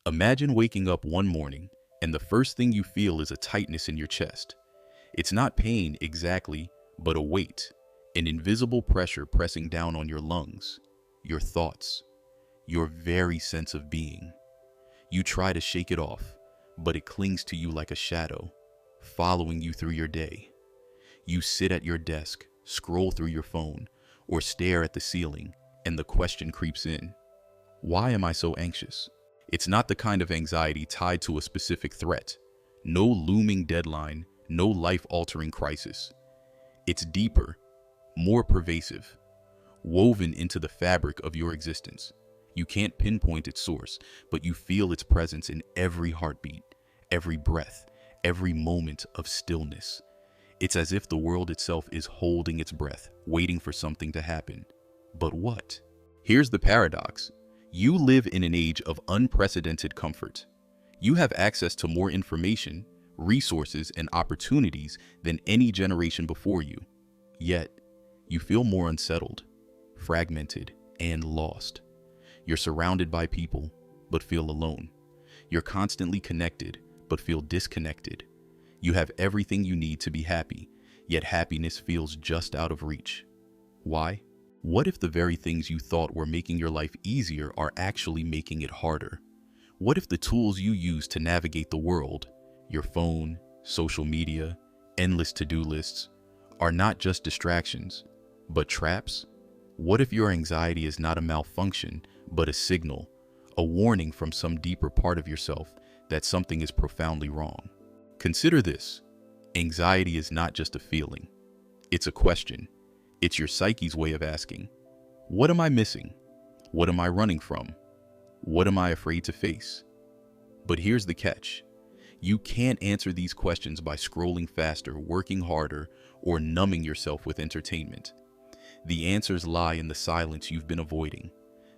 Imagine waking up one morning and the first thing you feel is a tightness in your chest. It's not pain exactly, but a weight, an invisible pressure pressing down on your lungs, your thoughts, your very sense of being. You try to shake it off, but it clings to you like a shadow, following you through your day. You sit at your desk, scroll through your phone, or stare at the ceiling, and the question creeps in. Why am I so anxious? It's not the kind of anxiety tied to a specific threat. No looming deadline, no life-altering crisis. It's deeper, more pervasive, woven into the fabric of your existence. You can't pinpoint its source, but you feel its presence in every heartbeat, every breath, every moment of stillness. It's as if the world itself is holding its breath, waiting for something to happen. But what? Here's the paradox. You live in an age of unprecedented comfort. You have access to more information, resources, and opportunities than any generation before you. Yet, you feel more unsettled, fragmented, and lost. You're surrounded by people, but feel alone. You're constantly connected, but feel disconnected. You have everything you need to be happy, yet happiness feels just out of reach. Why? What if the very things you thought were making your life easier are actually making it harder? What if the tools you use to navigate the world, your phone, social media, endless to-do lists, are not just distractions, but traps? What if your anxiety is not a malfunction, but a signal, a warning from some deeper part of yourself that something is profoundly wrong? Consider this. Anxiety is not just a feeling. It's a question. It's your psyche's way of asking, what am I missing? What am I running from? What am I afraid to face? But here's the catch. You can't answer these questions by scrolling faster, working harder, or numbing yourself with entertainment. The answers lie in the silence you've been avoiding,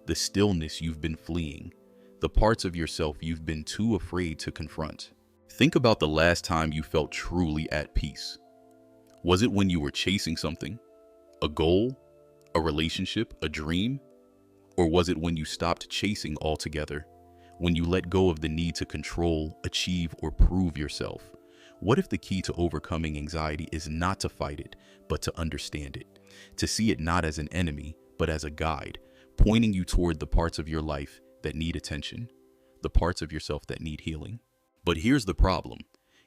the stillness you've been fleeing, the parts of yourself you've been too afraid to confront. Think about the last time you felt truly at peace. Was it when you were chasing something? A goal? A relationship? A dream? Or was it when you stopped chasing altogether? When you let go of the need to control, achieve, or prove yourself? What if the key to overcoming anxiety is not to fight it, but to understand it? To see it not as an enemy, but as a guide, pointing you toward the parts of your life that need attention, the parts of yourself that need healing. But here's the problem.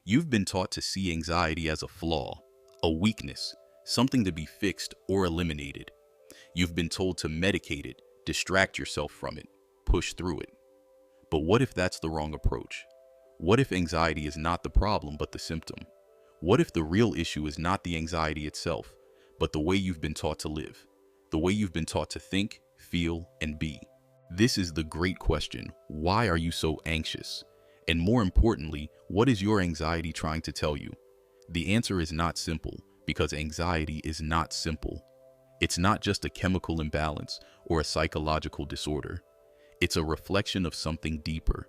You've been taught to see anxiety as a flaw, a weakness, something to be fixed or eliminated. You've been told to medicate it, distract yourself from it, push through it. But what if that's the wrong approach? What if anxiety is not the problem but the symptom? What if the real issue is not the anxiety itself, but the way you've been taught to live, the way you've been taught to think, feel, and be? This is the great question. Why are you so anxious? And more importantly, what is your anxiety trying to tell you? The answer is not simple, because anxiety is not simple. It's not just a chemical imbalance or a psychological disorder. It's a reflection of something deeper,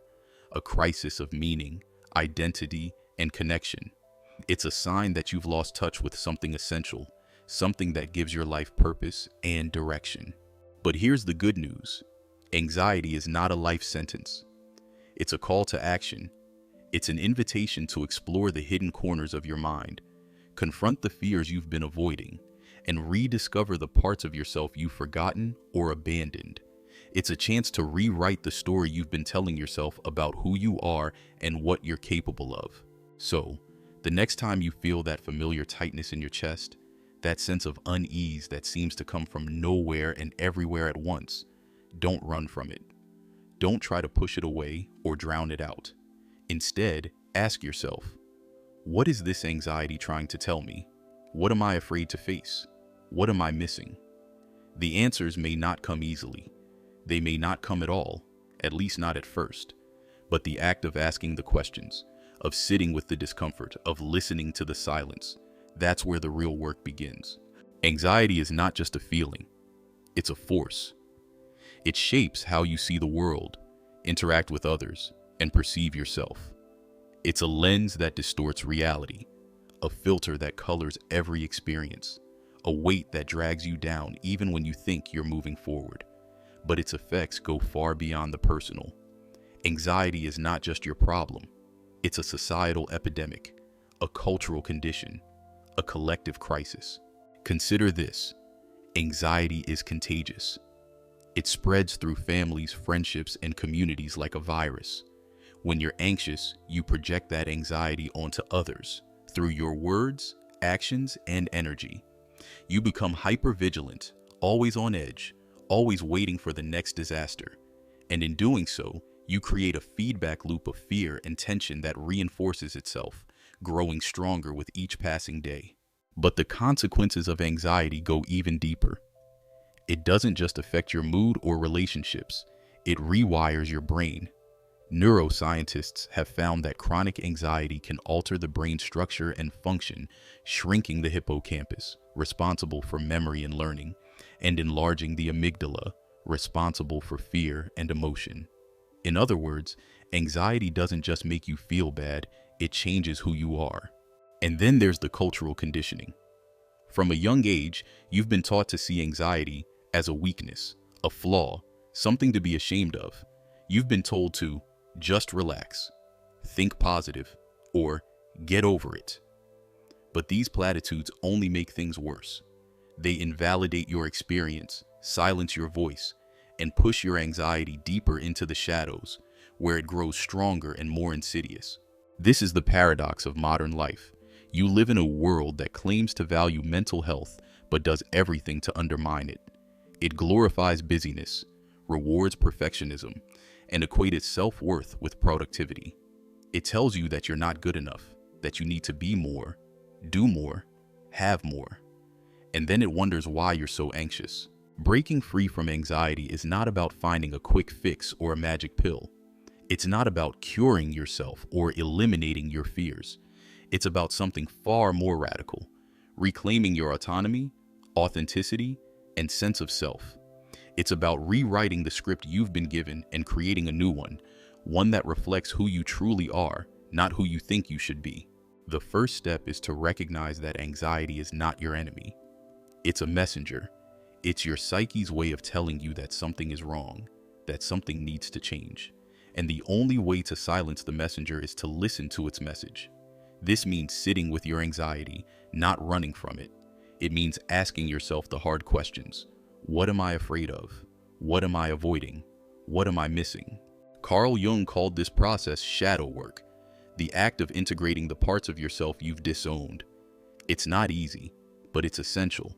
a crisis of meaning, identity, and connection. It's a sign that you've lost touch with something essential, something that gives your life purpose and direction. But here's the good news. Anxiety is not a life sentence. It's a call to action. It's an invitation to explore the hidden corners of your mind, confront the fears you've been avoiding, and rediscover the parts of yourself you've forgotten or abandoned. It's a chance to rewrite the story you've been telling yourself about who you are and what you're capable of. So, the next time you feel that familiar tightness in your chest, that sense of unease that seems to come from nowhere and everywhere at once, don't run from it. Don't try to push it away or drown it out. Instead, ask yourself, what is this anxiety trying to tell me? What am I afraid to face? What am I missing? The answers may not come easily. They may not come at all, at least not at first. But the act of asking the questions, of sitting with the discomfort, of listening to the silence, that's where the real work begins. Anxiety is not just a feeling. It's a force. It shapes how you see the world, interact with others, and perceive yourself. It's a lens that distorts reality, a filter that colors every experience, a weight that drags you down even when you think you're moving forward. But its effects go far beyond the personal. Anxiety is not just your problem. It's a societal epidemic, a cultural condition, a collective crisis. Consider this: anxiety is contagious. It spreads through families, friendships, and communities like a virus. When you're anxious, you project that anxiety onto others through your words, actions, and energy. You become hypervigilant, always on edge, always waiting for the next disaster. And in doing so, you create a feedback loop of fear and tension that reinforces itself, growing stronger with each passing day. But the consequences of anxiety go even deeper. It doesn't just affect your mood or relationships, it rewires your brain. Neuroscientists have found that chronic anxiety can alter the brain structure and function, shrinking the hippocampus, responsible for memory and learning, and enlarging the amygdala, responsible for fear and emotion. In other words, anxiety doesn't just make you feel bad, it changes who you are. And then there's the cultural conditioning. From a young age, you've been taught to see anxiety as a weakness, a flaw, something to be ashamed of. You've been told to just relax, think positive, or get over it. But these platitudes only make things worse. They invalidate your experience, silence your voice, and push your anxiety deeper into the shadows, where it grows stronger and more insidious. This is the paradox of modern life. You live in a world that claims to value mental health, but does everything to undermine it. It glorifies busyness, rewards perfectionism, and equates self-worth with productivity. It tells you that you're not good enough, that you need to be more, do more, have more. And then it wonders why you're so anxious. Breaking free from anxiety is not about finding a quick fix or a magic pill. It's not about curing yourself or eliminating your fears. It's about something far more radical: reclaiming your autonomy, authenticity, and sense of self. It's about rewriting the script you've been given and creating a new one that reflects who you truly are, not who you think you should be. The first step is to recognize that anxiety is not your enemy. It's a messenger. It's your psyche's way of telling you that something is wrong, that something needs to change. And the only way to silence the messenger is to listen to its message. This means sitting with your anxiety, not running from it. It means asking yourself the hard questions. What am I afraid of? What am I avoiding? What am I missing? Carl Jung called this process shadow work, the act of integrating the parts of yourself you've disowned. It's not easy, but it's essential,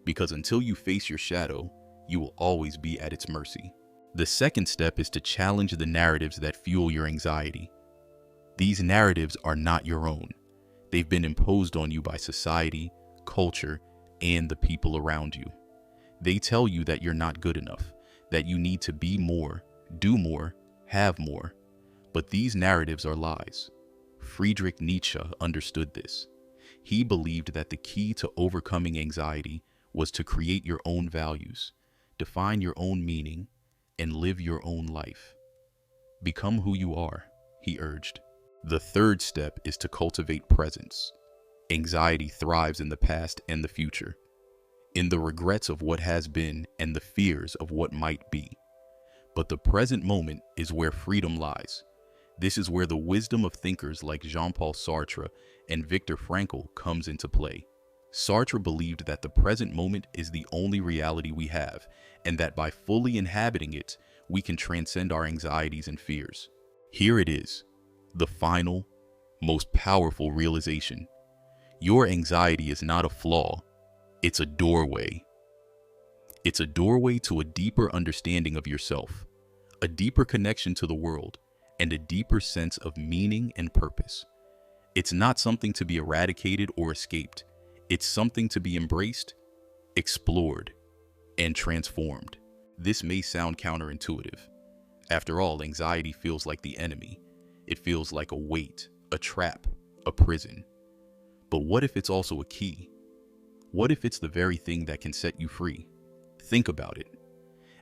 because until you face your shadow, you will always be at its mercy. The second step is to challenge the narratives that fuel your anxiety. These narratives are not your own. They've been imposed on you by society, culture, and the people around you. They tell you that you're not good enough, that you need to be more, do more, have more. But these narratives are lies. Friedrich Nietzsche understood this. He believed that the key to overcoming anxiety was to create your own values, define your own meaning, and live your own life. Become who you are, he urged. The third step is to cultivate presence. Anxiety thrives in the past and the future, in the regrets of what has been and the fears of what might be. But the present moment is where freedom lies. This is where the wisdom of thinkers like Jean-Paul Sartre and Viktor Frankl comes into play. Sartre believed that the present moment is the only reality we have, and that by fully inhabiting it, we can transcend our anxieties and fears. Here it is, the final, most powerful realization. Your anxiety is not a flaw, it's a doorway. It's a doorway to a deeper understanding of yourself, a deeper connection to the world, and a deeper sense of meaning and purpose. It's not something to be eradicated or escaped. It's something to be embraced, explored, and transformed. This may sound counterintuitive. After all, anxiety feels like the enemy. It feels like a weight, a trap, a prison. But what if it's also a key? What if it's the very thing that can set you free? Think about it.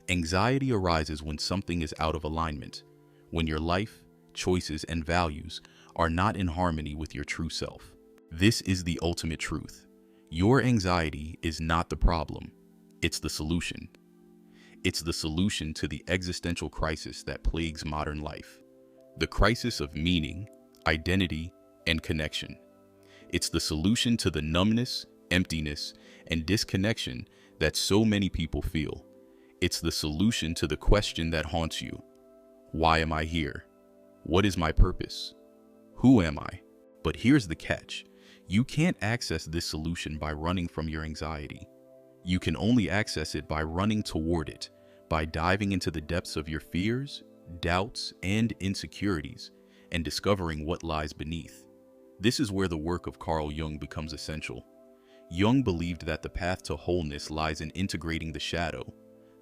Anxiety arises when something is out of alignment, when your life, choices, and values are not in harmony with your true self. This is the ultimate truth. Your anxiety is not the problem, it's the solution. It's the solution to the existential crisis that plagues modern life. The crisis of meaning, identity, and connection. It's the solution to the numbness, emptiness, and disconnection that so many people feel. It's the solution to the question that haunts you. Why am I here? What is my purpose? Who am I? But here's the catch. You can't access this solution by running from your anxiety. You can only access it by running toward it, by diving into the depths of your fears, doubts, and insecurities, and discovering what lies beneath. This is where the work of Carl Jung becomes essential. Jung believed that the path to wholeness lies in integrating the shadow,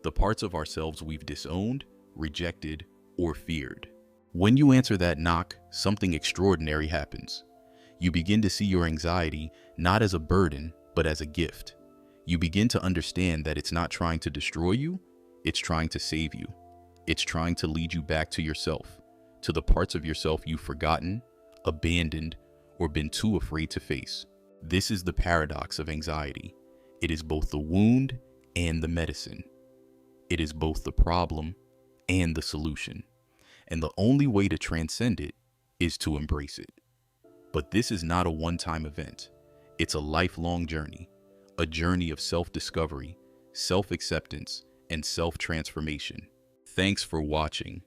the parts of ourselves we've disowned, rejected, or feared. When you answer that knock, something extraordinary happens. You begin to see your anxiety not as a burden, but as a gift. You begin to understand that it's not trying to destroy you, it's trying to save you. It's trying to lead you back to yourself, to the parts of yourself you've forgotten, abandoned, or been too afraid to face. This is the paradox of anxiety. It is both the wound and the medicine. It is both the problem and the solution. And the only way to transcend it is to embrace it. But this is not a one-time event. It's a lifelong journey, a journey of self-discovery, self-acceptance, and self-transformation. Thanks for watching.